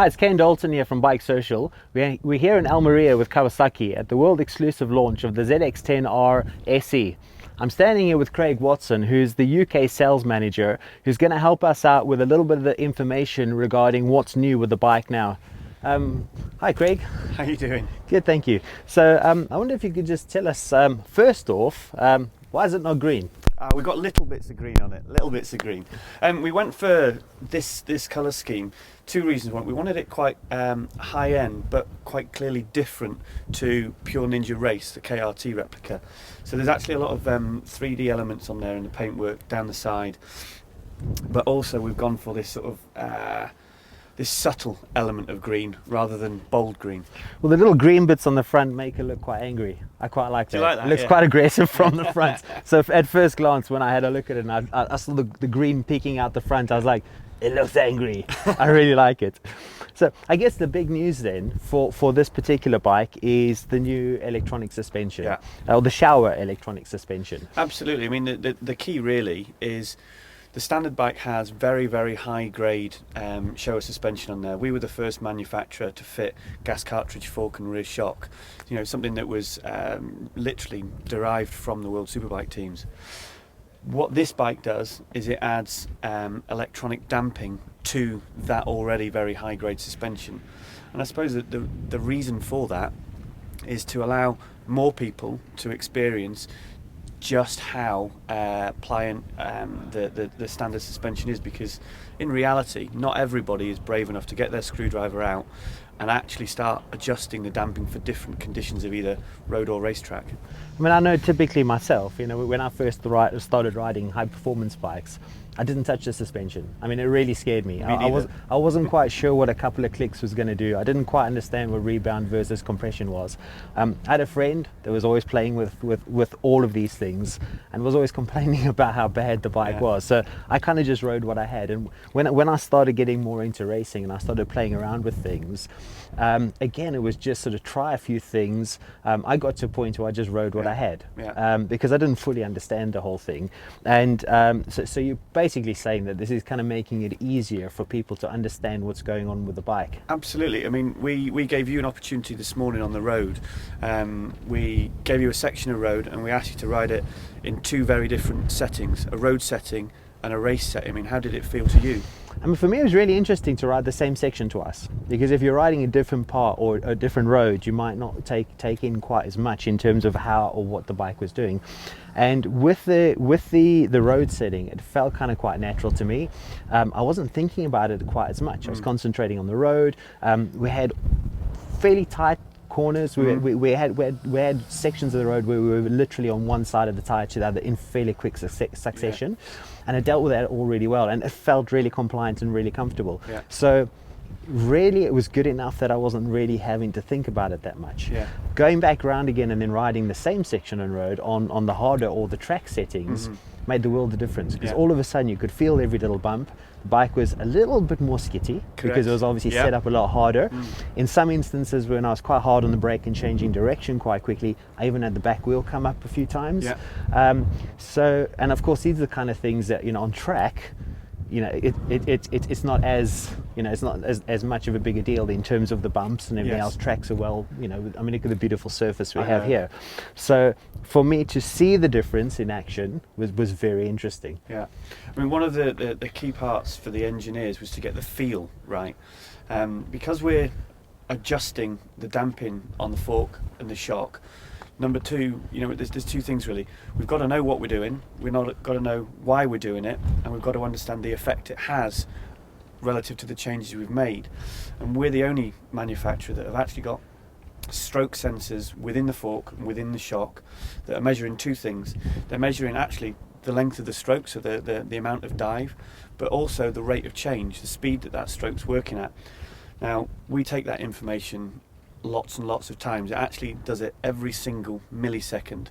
Hi, it's Kane Dalton here from BikeSocial. We're here in Almeria with Kawasaki at the world exclusive launch of the ZX10-R SE. I'm standing here with Craig Watson, who's the UK sales manager, who's going to help us out with a little bit of the information regarding what's new with the bike now. Hi Craig. How you doing? Good, thank you. So I wonder if you could just tell us, first off, why is it not green? We've got little bits of green on it, little bits of green. We went for this colour scheme. Two reasons. One, we wanted it quite high end, but quite clearly different to Pure Ninja Race, the KRT replica. So there's actually a lot of 3D elements on there in the paintwork down the side. But also we've gone for this sort of this subtle element of green rather than bold green. Well, the little green bits on the front make it look quite angry. I quite like that. Do you like that? It looks quite aggressive from the front. So at first glance, when I had a look at it and I saw the green peeking out the front, I was like, it looks angry. I really like it. So I guess the big news then for this particular bike is the new electronic suspension, or the Showa electronic suspension. Absolutely. I mean, the key really is the standard bike has very, very high grade Showa suspension on there. We were the first manufacturer to fit gas cartridge fork and rear shock. You know, something that was literally derived from the World Superbike teams. What this bike does is it adds electronic damping to that already very high grade suspension. And I suppose that the reason for that is to allow more people to experience just how pliant the standard suspension is, because in reality not everybody is brave enough to get their screwdriver out and actually start adjusting the damping for different conditions of either road or racetrack. I mean, I know typically myself, you know, when I first started riding high performance bikes, I didn't touch the suspension. I mean, it really scared me. I wasn't quite sure what a couple of clicks was going to do. I didn't quite understand what rebound versus compression was. I had a friend that was always playing with all of these things and was always complaining about how bad the bike was. So I kind of just rode what I had. And when I started getting more into racing and I started playing around with things, again, it was just sort of try a few things. I got to a point where I just rode what I had because I didn't fully understand the whole thing. And so you basically saying that this is kind of making it easier for people to understand what's going on with the bike. Absolutely. I mean, we gave you an opportunity this morning on the road. We gave you a section of road and we asked you to ride it in two very different settings, a road setting and a race setting. I mean, how did it feel to you? I mean, for me it was really interesting to ride the same section twice, because if you're riding a different part or a different road, you might not take in quite as much in terms of how or what the bike was doing. And with the road setting, it felt kind of quite natural to me. I wasn't thinking about it quite as much. I was concentrating on the road. We had fairly tight corners. We had sections of the road where we were literally on one side of the tire to the other in fairly quick succession, and it dealt with that all really well, and it felt really compliant and really comfortable. So really it was good enough that I wasn't really having to think about it that much. Going back around again and then riding the same section on road on the harder or the track settings made the world of difference, because all of a sudden you could feel every little bump. The bike was a little bit more skitty because it was obviously set up a lot harder. In some instances when I was quite hard on the brake and changing direction quite quickly, I even had the back wheel come up a few times. So, and of course these are the kind of things that, you know, on track, you know, it's not as, you know, it's not as much of a bigger deal in terms of the bumps and everything else. Tracks are well, you know, I mean, look at the beautiful surface we have here. So for me to see the difference in action was very interesting. I mean, one of the key parts for the engineers was to get the feel right, because we're adjusting the damping on the fork and the shock. Number two, you know, there's two things really. We've got to know what we're doing, we've got to know why we're doing it, and we've got to understand the effect it has relative to the changes we've made. And we're the only manufacturer that have actually got stroke sensors within the fork and within the shock that are measuring two things. They're measuring actually the length of the stroke, so the amount of dive, but also the rate of change, the speed that stroke's working at. Now, we take that information lots and lots of times. It actually does it every single millisecond.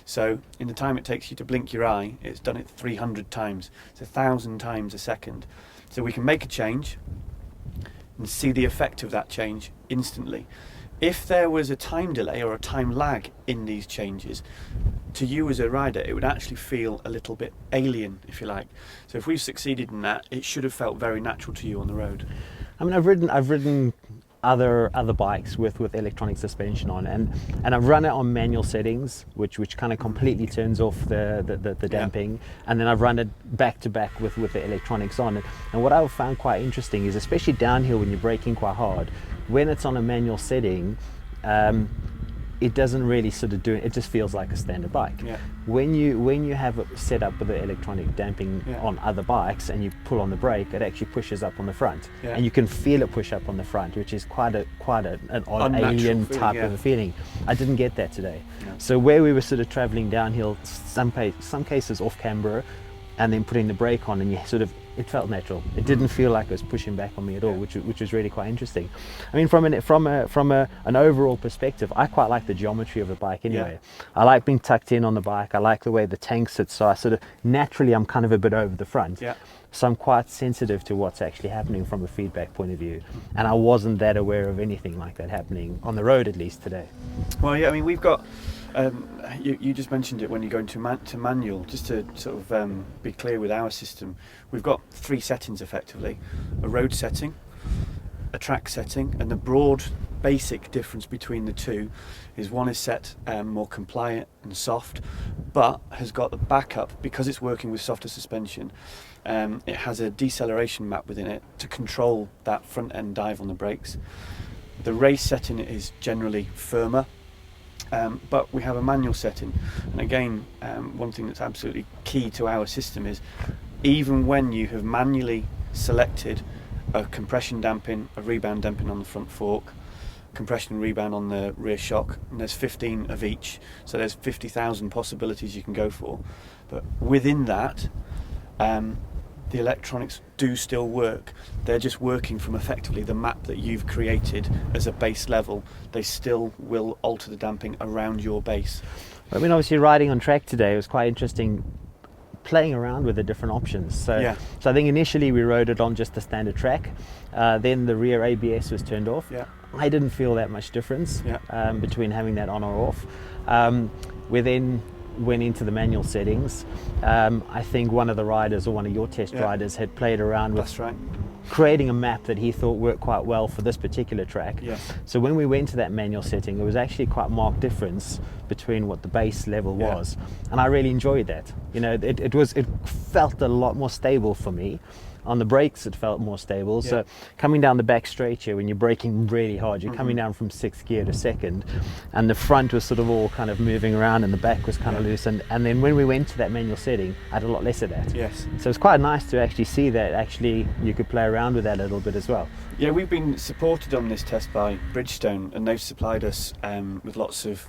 So in the time it takes you to blink your eye, it's done it 300 times. It's 1,000 times a second. So we can make a change and see the effect of that change instantly. If there was a time delay or a time lag in these changes, to you as a rider, it would actually feel a little bit alien, if you like. So if we've succeeded in that, it should have felt very natural to you on the road. I mean, I've ridden other bikes with electronic suspension on, and I've run it on manual settings, which kind of completely turns off the damping, and then I've run it back to back with the electronics on. And what I've found quite interesting is, especially downhill when you're braking quite hard, when it's on a manual setting, it doesn't really sort of do it. It just feels like a standard bike. Yeah. When you have it set up with the electronic damping on other bikes and you pull on the brake, it actually pushes up on the front, and you can feel it push up on the front, which is quite an odd Unnatural alien feeling, type of a feeling. I didn't get that today. No. So where we were sort of traveling downhill, some cases off camber, and then putting the brake on, and you sort of, it felt natural. It didn't feel like it was pushing back on me at all, which was really quite interesting. I mean, from an overall perspective, I quite like the geometry of the bike anyway. I like being tucked in on the bike. I like the way the tank sits, so I sort of naturally, I'm kind of a bit over the front. So I'm quite sensitive to what's actually happening from a feedback point of view, and I wasn't that aware of anything like that happening on the road, at least today. Well, yeah, I mean, we've got, you just mentioned it when you go into manual, just to sort of be clear with our system, we've got 3 settings effectively: a road setting, a track setting, and the broad basic difference between the two is one is set more compliant and soft, but has got the backup, because it's working with softer suspension. It has a deceleration map within it to control that front end dive on the brakes. The race setting is generally firmer, but we have a manual setting, and again, one thing that's absolutely key to our system is, even when you have manually selected a compression damping, a rebound damping on the front fork, compression and rebound on the rear shock, and there's 15 of each, so there's 50,000 possibilities you can go for, but within that, the electronics do still work. They're just working from effectively the map that you've created as a base level. They still will alter the damping around your base. I mean, obviously riding on track today was quite interesting, playing around with the different options. So I think initially we rode it on just the standard track, then the rear ABS was turned off. I didn't feel that much difference between having that on or off. We then went into the manual settings. I think one of the riders, or one of your test riders, had played around with creating a map that he thought worked quite well for this particular track. So when we went to that manual setting, there was actually quite a marked difference between what the base level was, and I really enjoyed that. You know, it felt a lot more stable for me. On the brakes, it felt more stable. So coming down the back straight here, when you're braking really hard, you're coming down from 6th gear to 2nd, and the front was sort of all kind of moving around, and the back was kind of loose. And then when we went to that manual setting, I had a lot less of that. So it's quite nice to actually see that actually you could play around with that a little bit as well. Yeah, we've been supported on this test by Bridgestone, and they've supplied us with lots of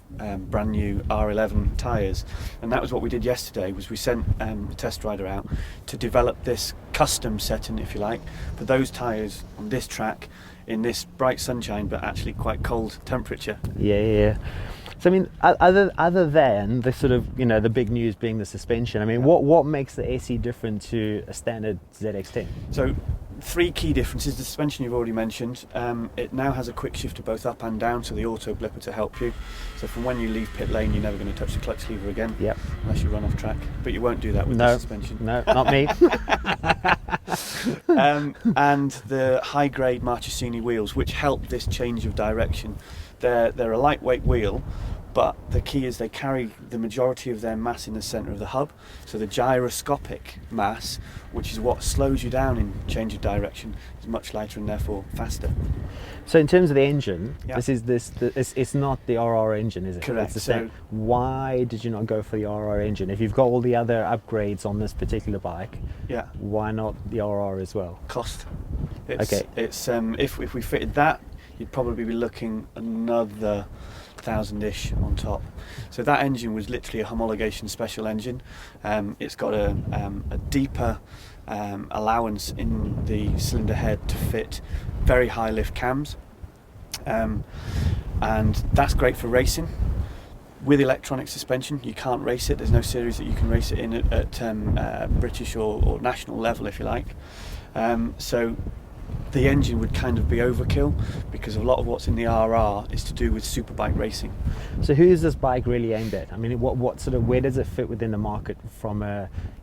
brand new R11 tyres, and that was what we did yesterday. Was we sent a test rider out to develop this custom setting, if you like, for those tyres on this track in this bright sunshine but actually quite cold temperature. So I mean, other than the sort of, you know, the big news being the suspension, I mean, what makes the SE different to a standard ZX10? So 3 key differences. The suspension you've already mentioned. It now has a quick shifter both up and down, so the auto blipper to help you. So from when you leave pit lane, you're never going to touch the clutch lever again, unless you run off track. But you won't do that with the suspension. No, not me. And the high-grade Marchesini wheels, which help this change of direction. They're a lightweight wheel, but the key is they carry the majority of their mass in the centre of the hub. So the gyroscopic mass, which is what slows you down in change of direction, is much lighter and therefore faster. So in terms of the engine, it's not the RR engine, is it? Correct. It's the same. Why did you not go for the RR engine? If you've got all the other upgrades on this particular bike, why not the RR as well? Cost. It's if we fitted that, you'd probably be looking another 1,000-ish on top. So that engine was literally a homologation special engine. It's got a deeper allowance in the cylinder head to fit very high lift cams, and that's great for racing. With electronic suspension, you can't race it. There's no series that you can race it in at British or national level, if you like. So the engine would kind of be overkill, because a lot of what's in the RR is to do with superbike racing. So who is this bike really aimed at? I mean, what sort of, where does it fit within the market from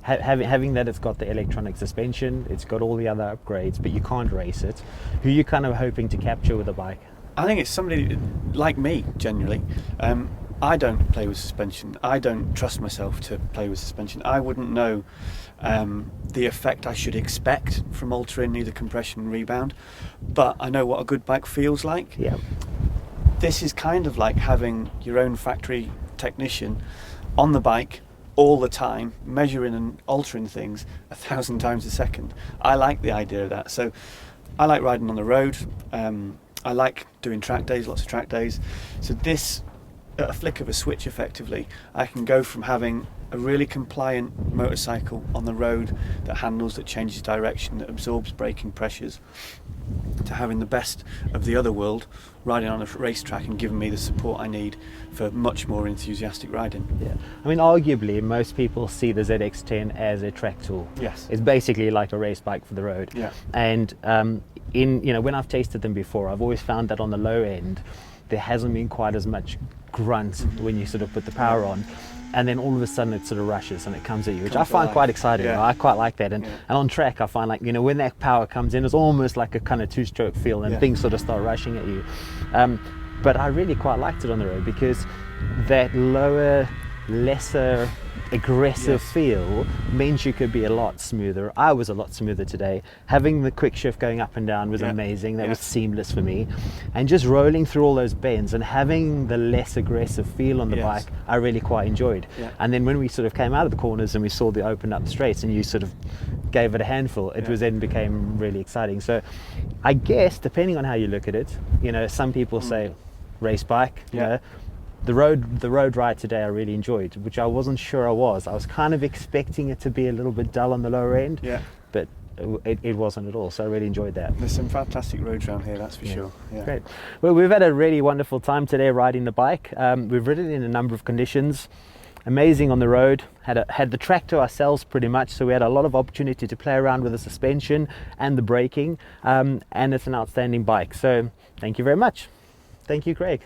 having that it's got the electronic suspension, it's got all the other upgrades, but you can't race it? Who are you kind of hoping to capture with the bike? I think it's somebody like me, generally. I don't play with suspension. I don't trust myself to play with suspension. I wouldn't know the effect I should expect from altering either compression and rebound, but I know what a good bike feels like. Yeah. This is kind of like having your own factory technician on the bike all the time, measuring and altering things 1,000 times a second. I like the idea of that. So I like riding on the road. I like doing track days, lots of track days. So this, at a flick of a switch effectively, I can go from having a really compliant motorcycle on the road that handles, that changes direction, that absorbs braking pressures, to having the best of the other world, riding on a racetrack and giving me the support I need for much more enthusiastic riding. Yeah, I mean, arguably most people see the ZX10 as a track tool. Yes. It's basically like a race bike for the road. Yeah. And when I've tasted them before, I've always found that on the low end there hasn't been quite as much grunt when you sort of put the power on, and then all of a sudden it sort of rushes and it comes at you, which I find quite exciting. Yeah. I quite like that. And on track I find, like, when that power comes in, it's almost like a kind of two-stroke feel, and things sort of start rushing at you. But I really quite liked it on the road, because that lower, lesser aggressive feel means you could be a lot smoother. I was a lot smoother today. Having the quick shift going up and down was amazing. That was seamless for me. And just rolling through all those bends and having the less aggressive feel on the bike, I really quite enjoyed. And then when we sort of came out of the corners and we saw the open up straights and you sort of gave it a handful, it was then became really exciting. So I guess depending on how you look at it, some people say race bike, you know. The road ride today I really enjoyed, which I wasn't sure I was. I was kind of expecting it to be a little bit dull on the lower end, but it wasn't at all, so I really enjoyed that. There's some fantastic roads around here, that's for sure. Yeah. Great. Well, we've had a really wonderful time today riding the bike. We've ridden in a number of conditions. Amazing on the road, had the track to ourselves pretty much, so we had a lot of opportunity to play around with the suspension and the braking, and it's an outstanding bike. So thank you very much. Thank you, Craig.